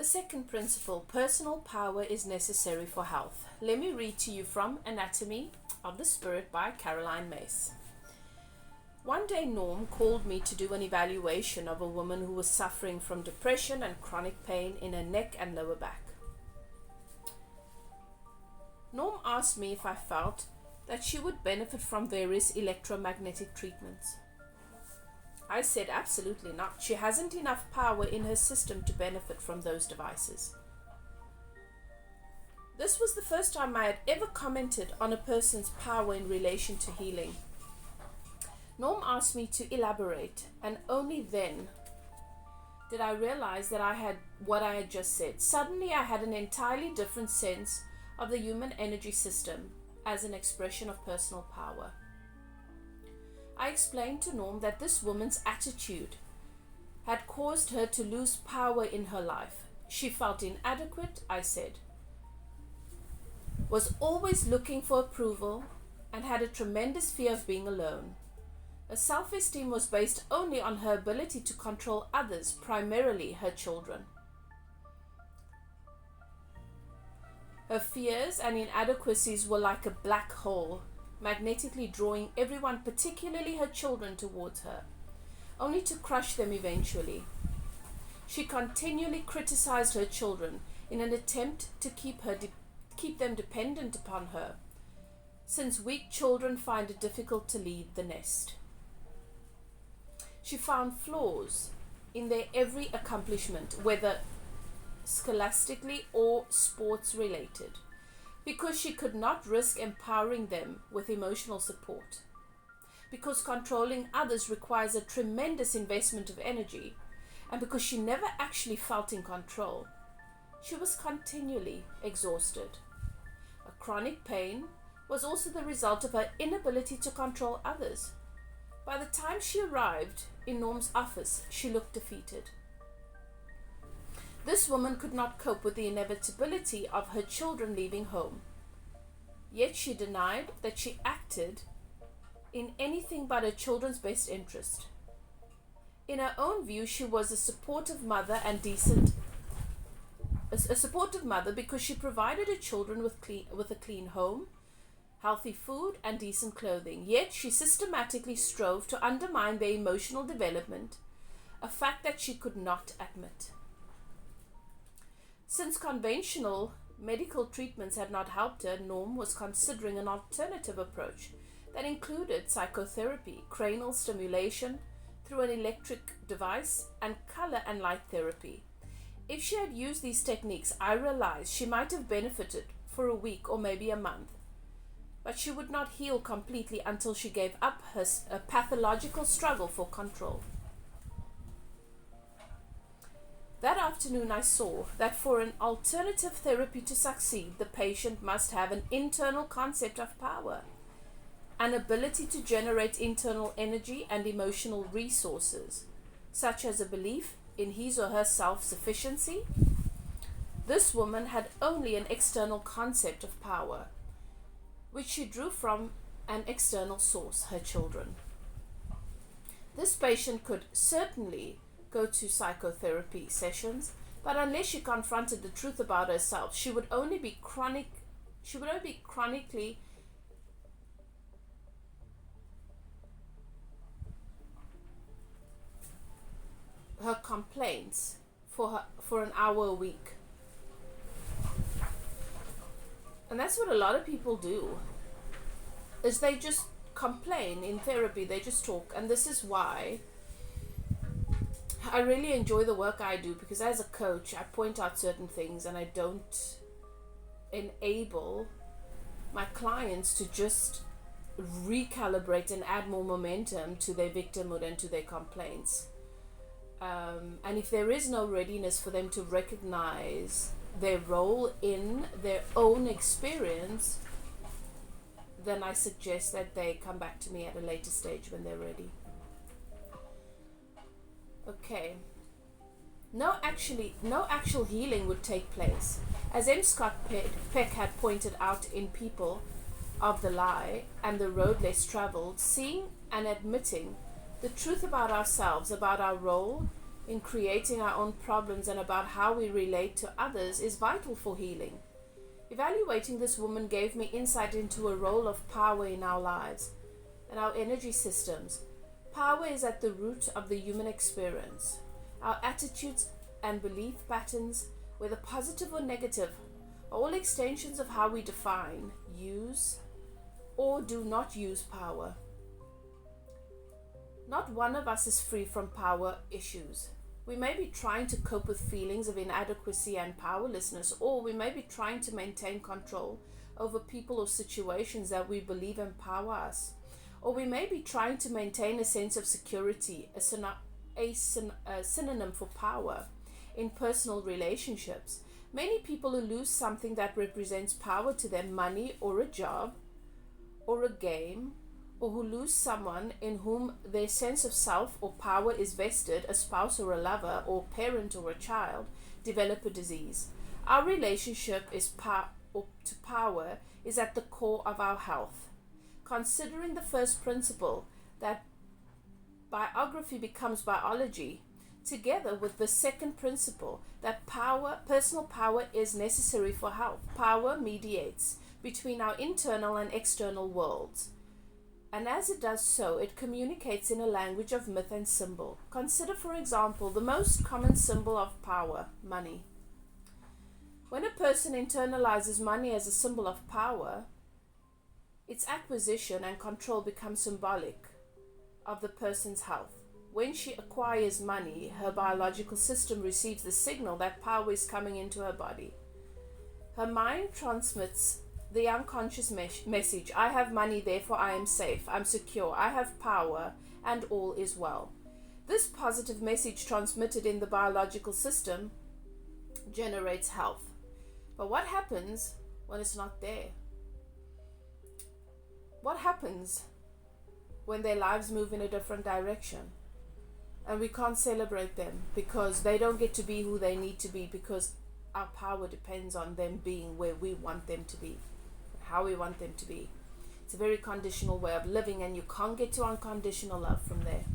second principle, personal power is necessary for health. Let me read to you from Anatomy of the Spirit by Caroline Mace. One day Norm called me to do an evaluation of a woman who was suffering from depression and chronic pain in her neck and lower back. Norm asked me if I felt that she would benefit from various electromagnetic treatments. I said absolutely not. She hasn't enough power in her system to benefit from those devices. This was the first time I had ever commented on a person's power in relation to healing. Norm asked me to elaborate, and only then did I realize that I had what I had just said. Suddenly I had an entirely different sense of the human energy system as an expression of personal power. I explained to Norm that this woman's attitude had caused her to lose power in her life. She felt inadequate, I said, was always looking for approval, and had a tremendous fear of being alone. Her self-esteem was based only on her ability to control others, primarily her children. Her fears and inadequacies were like a black hole, magnetically drawing everyone, particularly her children, towards her, only to crush them eventually. She continually criticized her children in an attempt to keep them dependent upon her, since weak children find it difficult to leave the nest. She found flaws in their every accomplishment, whether scholastically or sports related, because she could not risk empowering them with emotional support. Because controlling others requires a tremendous investment of energy, and because she never actually felt in control, she was continually exhausted. A chronic pain was also the result of her inability to control others. By the time she arrived in Norm's office, she looked defeated. This woman could not cope with the inevitability of her children leaving home. Yet she denied that she acted in anything but her children's best interest. In her own view, she was a supportive mother a supportive mother because she provided her children with a clean home, healthy food, and decent clothing. Yet she systematically strove to undermine their emotional development, a fact that she could not admit. Since conventional medical treatments had not helped her, Norm was considering an alternative approach that included psychotherapy, cranial stimulation through an electric device, and color and light therapy. If she had used these techniques, I realized she might have benefited for a week or maybe a month, but she would not heal completely until she gave up her pathological struggle for control. That afternoon I saw that for an alternative therapy to succeed, the patient must have an internal concept of power, an ability to generate internal energy and emotional resources, such as a belief in his or her self-sufficiency. This woman had only an external concept of power, which she drew from an external source, her children. This patient could certainly go to psychotherapy sessions, but unless she confronted the truth about herself, she would only be chronically her complaints for an hour a week. And that's what a lot of people do, is they just complain in therapy, they just talk. And this is why I really enjoy the work I do, because as a coach, I point out certain things and I don't enable my clients to just recalibrate and add more momentum to their victimhood and to their complaints. And if there is no readiness for them to recognize their role in their own experience, then I suggest that they come back to me at a later stage when they're ready. Okay. No actual healing would take place. As M. Scott Peck had pointed out in People of the Lie and the Road Less Traveled, seeing and admitting the truth about ourselves, about our role in creating our own problems and about how we relate to others is vital for healing. Evaluating this woman gave me insight into a role of power in our lives and our energy systems. Power is at the root of the human experience. Our attitudes and belief patterns, whether positive or negative, are all extensions of how we define, use, or do not use power. Not one of us is free from power issues. We may be trying to cope with feelings of inadequacy and powerlessness, or we may be trying to maintain control over people or situations that we believe empower us. Or we may be trying to maintain a sense of security, a synonym for power, in personal relationships. Many people who lose something that represents power to them, money or a job or a game, or who lose someone in whom their sense of self or power is vested, a spouse or a lover or parent or a child, develop a disease. Our relationship to power is at the core of our health. Considering the first principle that biography becomes biology, together with the second principle that personal power is necessary for health. Power mediates between our internal and external worlds. And as it does so, it communicates in a language of myth and symbol. Consider, for example, the most common symbol of power, money. When a person internalizes money as a symbol of power, its acquisition and control become symbolic of the person's health. When she acquires money, her biological system receives the signal that power is coming into her body. Her mind transmits the unconscious message, I have money, therefore I am safe, I'm secure, I have power, and all is well. This positive message transmitted in the biological system generates health. But what happens when it's not there? What happens when their lives move in a different direction? And we can't celebrate them because they don't get to be who they need to be, because our power depends on them being where we want them to be, how we want them to be. It's a very conditional way of living, and you can't get to unconditional love from there.